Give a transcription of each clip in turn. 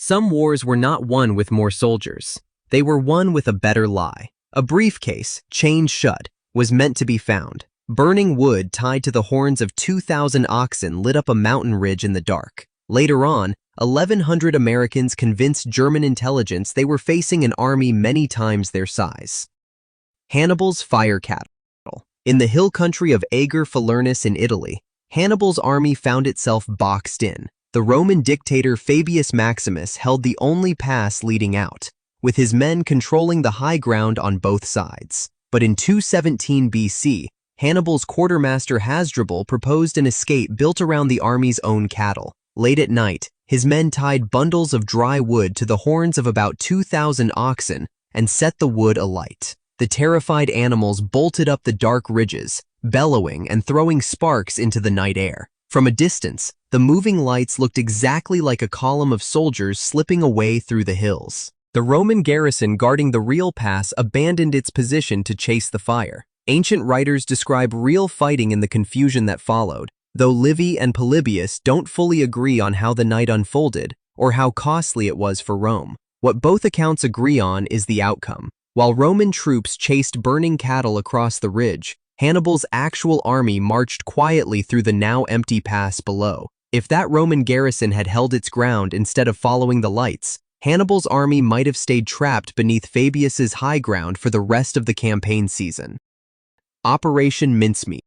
Some wars were not won with more soldiers. They were won with a better lie. A briefcase, chained shut, was meant to be found. Burning wood tied to the horns of 2,000 oxen lit up a mountain ridge in the dark. Later on, 1,100 Americans convinced German intelligence they were facing an army many times their size. Hannibal's fire cattle. In the hill country of Ager Falernus in Italy, Hannibal's army found itself boxed in. The Roman dictator Fabius Maximus held the only pass leading out, with his men controlling the high ground on both sides. But in 217 BC, Hannibal's quartermaster Hasdrubal proposed an escape built around the army's own cattle. Late at night, his men tied bundles of dry wood to the horns of about 2,000 oxen and set the wood alight. The terrified animals bolted up the dark ridges, bellowing and throwing sparks into the night air. From a distance, the moving lights looked exactly like a column of soldiers slipping away through the hills. The Roman garrison guarding the real pass abandoned its position to chase the fire. Ancient writers describe real fighting in the confusion that followed, though Livy and Polybius don't fully agree on how the night unfolded or how costly it was for Rome. What both accounts agree on is the outcome. While Roman troops chased burning cattle across the ridge, Hannibal's actual army marched quietly through the now empty pass below. If that Roman garrison had held its ground instead of following the lights, Hannibal's army might have stayed trapped beneath Fabius's high ground for the rest of the campaign season. Operation Mincemeat.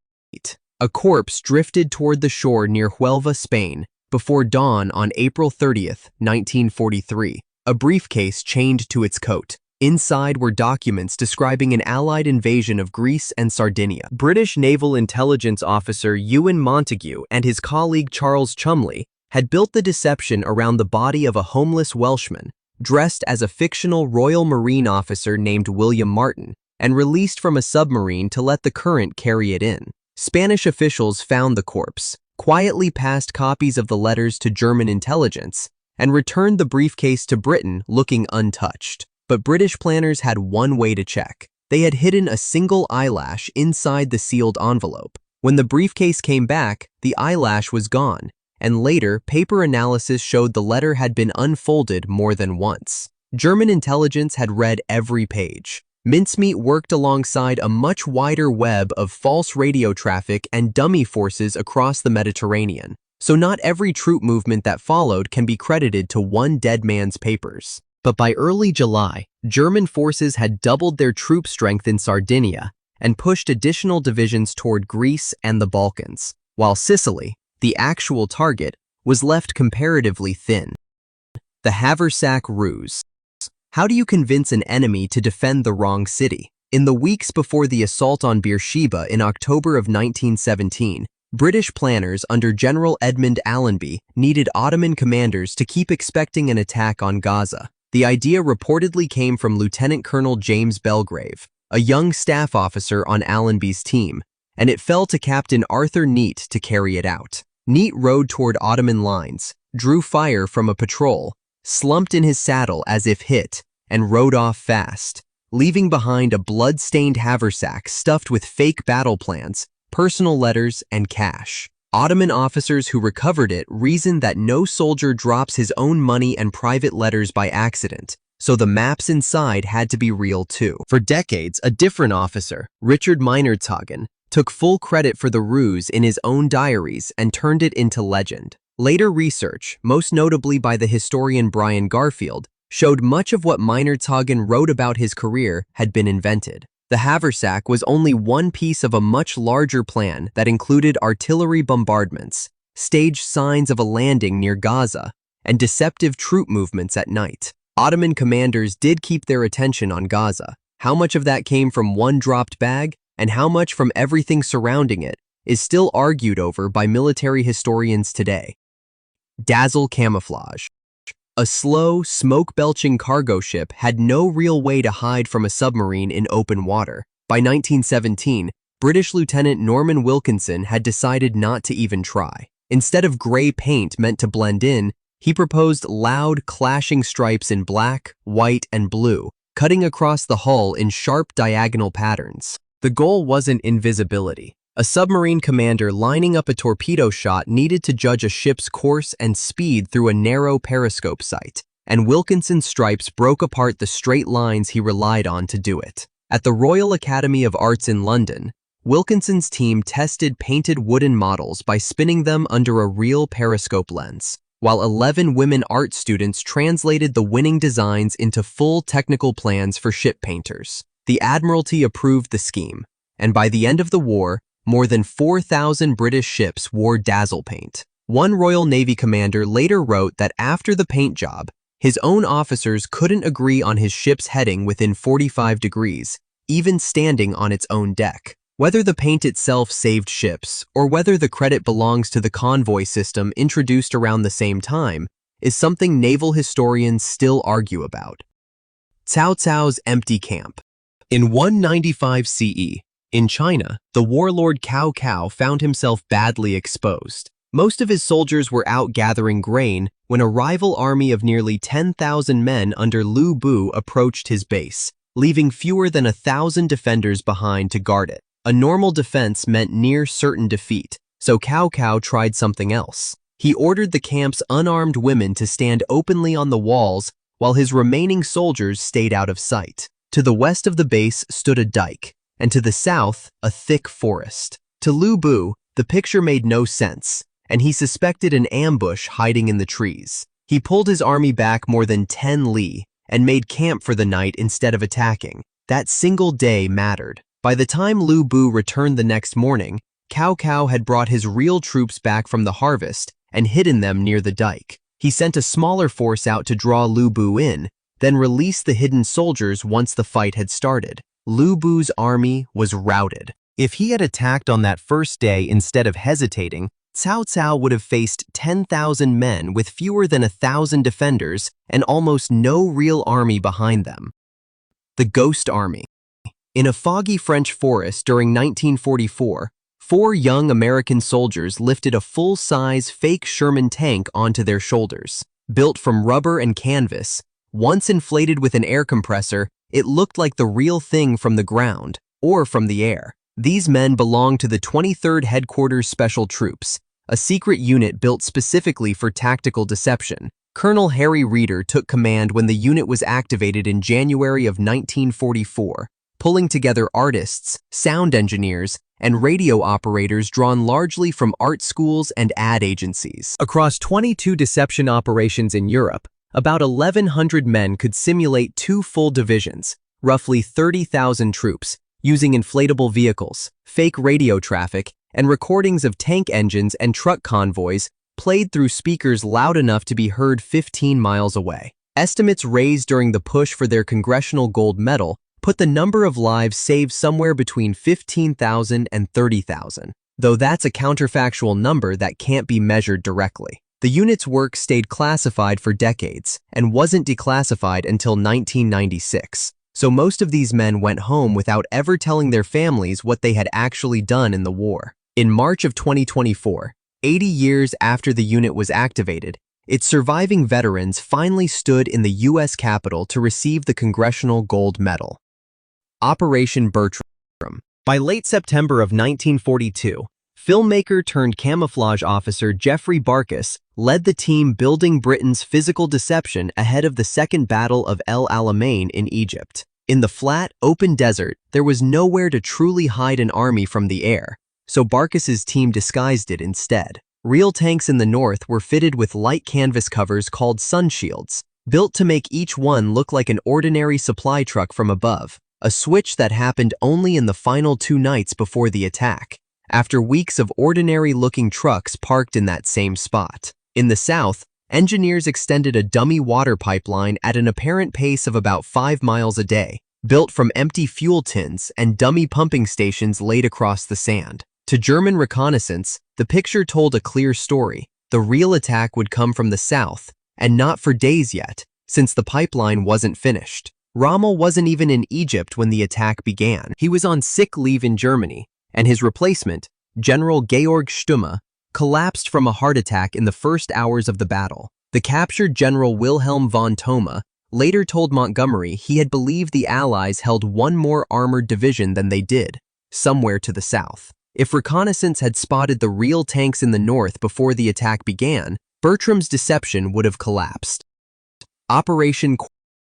A corpse drifted toward the shore near Huelva, Spain, before dawn on April 30th, 1943, a briefcase chained to its coat. Inside were documents describing an Allied invasion of Greece and Sardinia. British naval intelligence officer Ewan Montague and his colleague Charles Chumley had built the deception around the body of a homeless Welshman, dressed as a fictional Royal Marine officer named William Martin, and released from a submarine to let the current carry it in. Spanish officials found the corpse, quietly passed copies of the letters to German intelligence, and returned the briefcase to Britain looking untouched. But British planners had one way to check. They had hidden a single eyelash inside the sealed envelope. When the briefcase came back, the eyelash was gone, and later, paper analysis showed the letter had been unfolded more than once. German intelligence had read every page. Mincemeat worked alongside a much wider web of false radio traffic and dummy forces across the Mediterranean, so not every troop movement that followed can be credited to one dead man's papers. But by early July, German forces had doubled their troop strength in Sardinia and pushed additional divisions toward Greece and the Balkans, while Sicily, the actual target, was left comparatively thin. The Haversack Ruse. How do you convince an enemy to defend the wrong city? In the weeks before the assault on Beersheba in October of 1917, British planners under General Edmund Allenby needed Ottoman commanders to keep expecting an attack on Gaza. The idea reportedly came from Lieutenant Colonel James Belgrave, a young staff officer on Allenby's team, and it fell to Captain Arthur Neat to carry it out. Neat rode toward Ottoman lines, drew fire from a patrol, slumped in his saddle as if hit, and rode off fast, leaving behind a blood-stained haversack stuffed with fake battle plans, personal letters, and cash. Ottoman officers who recovered it reasoned that no soldier drops his own money and private letters by accident, so the maps inside had to be real too. For decades, a different officer, Richard Meinerzhagen, took full credit for the ruse in his own diaries and turned it into legend. Later research, most notably by the historian Brian Garfield, showed much of what Meinerzhagen wrote about his career had been invented. The haversack was only one piece of a much larger plan that included artillery bombardments, staged signs of a landing near Gaza, and deceptive troop movements at night. Ottoman commanders did keep their attention on Gaza. How much of that came from one dropped bag, and how much from everything surrounding it, is still argued over by military historians today. Dazzle Camouflage. A slow, smoke-belching cargo ship had no real way to hide from a submarine in open water. By 1917, British Lieutenant Norman Wilkinson had decided not to even try. Instead of gray paint meant to blend in, he proposed loud, clashing stripes in black, white, and blue, cutting across the hull in sharp diagonal patterns. The goal wasn't invisibility. A submarine commander lining up a torpedo shot needed to judge a ship's course and speed through a narrow periscope sight. and Wilkinson's stripes broke apart the straight lines he relied on to do it. At the Royal Academy of Arts in London, Wilkinson's team tested painted wooden models by spinning them under a real periscope lens, while 11 women art students translated the winning designs into full technical plans for ship painters. The Admiralty approved the scheme, and by the end of the war, more than 4,000 British ships wore Dazzle paint. One Royal Navy commander later wrote that after the paint job, his own officers couldn't agree on his ship's heading within 45 degrees, even standing on its own deck. Whether the paint itself saved ships, or whether the credit belongs to the convoy system introduced around the same time, is something naval historians still argue about. Cao Cao's empty camp. In 195 CE, in China, the warlord Cao Cao found himself badly exposed. Most of his soldiers were out gathering grain when a rival army of nearly 10,000 men under Lu Bu approached his base, leaving fewer than 1,000 defenders behind to guard it. A normal defense meant near certain defeat, so Cao Cao tried something else. He ordered the camp's unarmed women to stand openly on the walls while his remaining soldiers stayed out of sight. To the west of the base stood a dike, and to the south, a thick forest. To Lu Bu, the picture made no sense, and he suspected an ambush hiding in the trees. He pulled his army back more than 10 li and made camp for the night instead of attacking. That single day mattered. By the time Lu Bu returned the next morning, Cao Cao had brought his real troops back from the harvest and hidden them near the dike. He sent a smaller force out to draw Lu Bu in, then released the hidden soldiers once the fight had started. Lu Bu's army was routed. If he had attacked on that first day instead of hesitating, Cao Cao would have faced 10,000 men with fewer than 1,000 defenders and almost no real army behind them. The Ghost Army. In a foggy French forest during 1944, 4 young American soldiers lifted a full-size fake Sherman tank onto their shoulders. Built from rubber and canvas, once inflated with an air compressor, it looked like the real thing from the ground, or from the air. These men belonged to the 23rd Headquarters Special Troops, a secret unit built specifically for tactical deception. Colonel Harry Reeder took command when the unit was activated in January of 1944, pulling together artists, sound engineers, and radio operators drawn largely from art schools and ad agencies. Across 22 deception operations in Europe, about 1,100 men could simulate 2 full divisions, roughly 30,000 troops, using inflatable vehicles, fake radio traffic, and recordings of tank engines and truck convoys played through speakers loud enough to be heard 15 miles away. Estimates raised during the push for their Congressional Gold Medal put the number of lives saved somewhere between 15,000 and 30,000, though that's a counterfactual number that can't be measured directly. The unit's work stayed classified for decades and wasn't declassified until 1996, so most of these men went home without ever telling their families what they had actually done in the war. In March of 2024, 80 years after the unit was activated, its surviving veterans finally stood in the U.S. Capitol to receive the Congressional Gold Medal. Operation Bertram. By late September of 1942, filmmaker turned camouflage officer Geoffrey Barkas led the team building Britain's physical deception ahead of the Second Battle of El Alamein in Egypt. In the flat, open desert, there was nowhere to truly hide an army from the air, so Barkas's team disguised it instead. Real tanks in the north were fitted with light canvas covers called sun shields, built to make each one look like an ordinary supply truck from above, a switch that happened only in the final 2 nights before the attack, after weeks of ordinary-looking trucks parked in that same spot. In the south, engineers extended a dummy water pipeline at an apparent pace of about 5 miles a day, built from empty fuel tins and dummy pumping stations laid across the sand. To German reconnaissance, the picture told a clear story. The real attack would come from the south, and not for days yet, since the pipeline wasn't finished. Rommel wasn't even in Egypt when the attack began. He was on sick leave in Germany, and his replacement, General Georg Stumme, collapsed from a heart attack in the first hours of the battle. The captured General Wilhelm von Thoma later told Montgomery he had believed the Allies held 1 more armored division than they did, somewhere to the south. If reconnaissance had spotted the real tanks in the north before the attack began, Bertram's deception would have collapsed. Operation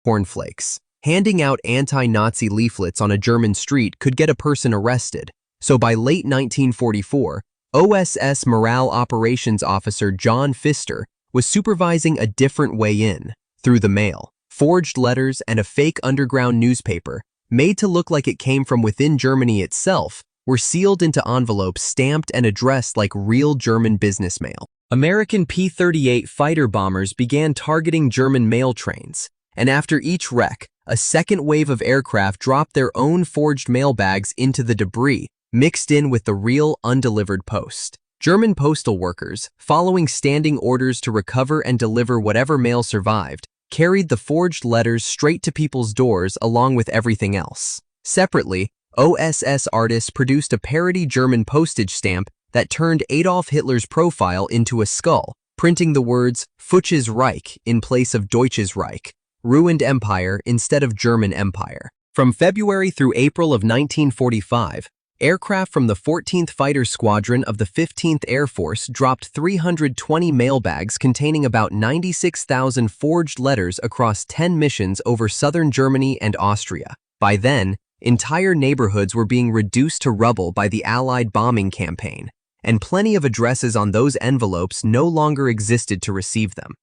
Cornflakes. Handing out anti-Nazi leaflets on a German street could get a person arrested, so by late 1944, OSS Morale Operations Officer John Pfister was supervising a different way in, through the mail. Forged letters and a fake underground newspaper, made to look like it came from within Germany itself, were sealed into envelopes stamped and addressed like real German business mail. American P-38 fighter bombers began targeting German mail trains, and after each wreck, a second wave of aircraft dropped their own forged mailbags into the debris, mixed in with the real undelivered post. German postal workers, following standing orders to recover and deliver whatever mail survived, carried the forged letters straight to people's doors along with everything else. Separately, OSS artists produced a parody German postage stamp that turned Adolf Hitler's profile into a skull, printing the words Fuchsches Reich in place of Deutsches Reich, ruined empire instead of German empire. From February through April of 1945, aircraft from the 14th Fighter Squadron of the 15th Air Force dropped 320 mailbags containing about 96,000 forged letters across 10 missions over southern Germany and Austria. By then, entire neighborhoods were being reduced to rubble by the Allied bombing campaign, and plenty of addresses on those envelopes no longer existed to receive them.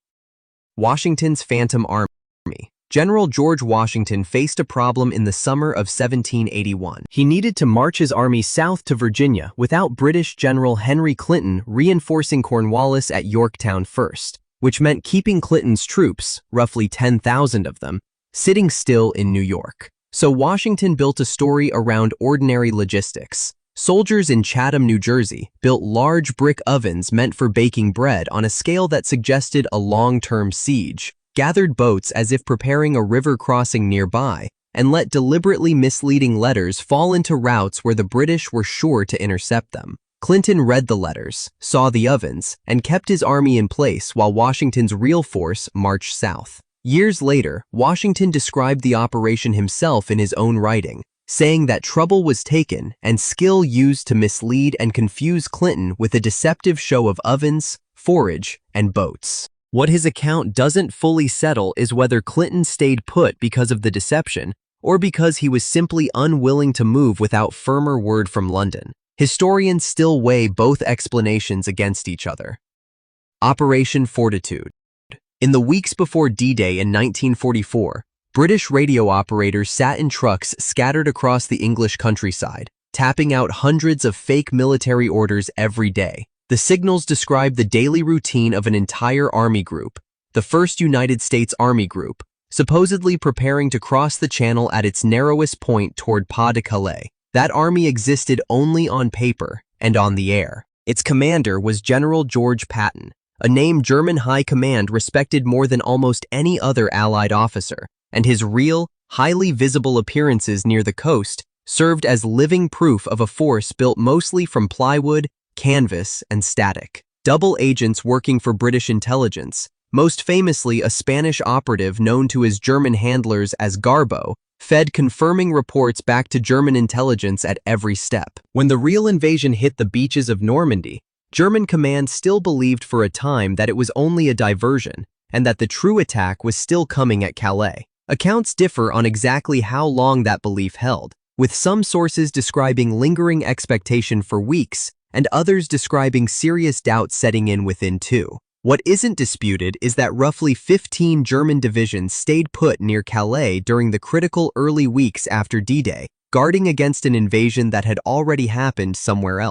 Washington's Phantom Army. General George Washington faced a problem in the summer of 1781. He needed to march his army south to Virginia without British General Henry Clinton reinforcing Cornwallis at Yorktown first, which meant keeping Clinton's troops, roughly 10,000 of them, sitting still in New York. So Washington built a story around ordinary logistics. Soldiers in Chatham, New Jersey, built large brick ovens meant for baking bread on a scale that suggested a long-term siege, gathered boats as if preparing a river crossing nearby, and let deliberately misleading letters fall into routes where the British were sure to intercept them. Clinton read the letters, saw the ovens, and kept his army in place while Washington's real force marched south. Years later, Washington described the operation himself in his own writing, saying that trouble was taken and skill used to mislead and confuse Clinton with a deceptive show of ovens, forage, and boats. What his account doesn't fully settle is whether Clinton stayed put because of the deception or because he was simply unwilling to move without firmer word from London. Historians still weigh both explanations against each other. Operation Fortitude. In the weeks before D-Day in 1944, British radio operators sat in trucks scattered across the English countryside, tapping out hundreds of fake military orders every day. The signals describe the daily routine of an entire army group, the 1st United States Army Group, supposedly preparing to cross the channel at its narrowest point toward Pas-de-Calais. That army existed only on paper and on the air. Its commander was General George Patton, a name German high command respected more than almost any other Allied officer, and his real, highly visible appearances near the coast served as living proof of a force built mostly from plywood, canvas, and static. Double agents working for British intelligence, most famously a Spanish operative known to his German handlers as Garbo, fed confirming reports back to German intelligence at every step. When the real invasion hit the beaches of Normandy, German command still believed for a time that it was only a diversion and that the true attack was still coming at Calais. Accounts differ on exactly how long that belief held, with some sources describing lingering expectation for weeks and others describing serious doubt setting in within 2. What isn't disputed is that roughly 15 German divisions stayed put near Calais during the critical early weeks after D-Day, guarding against an invasion that had already happened somewhere else.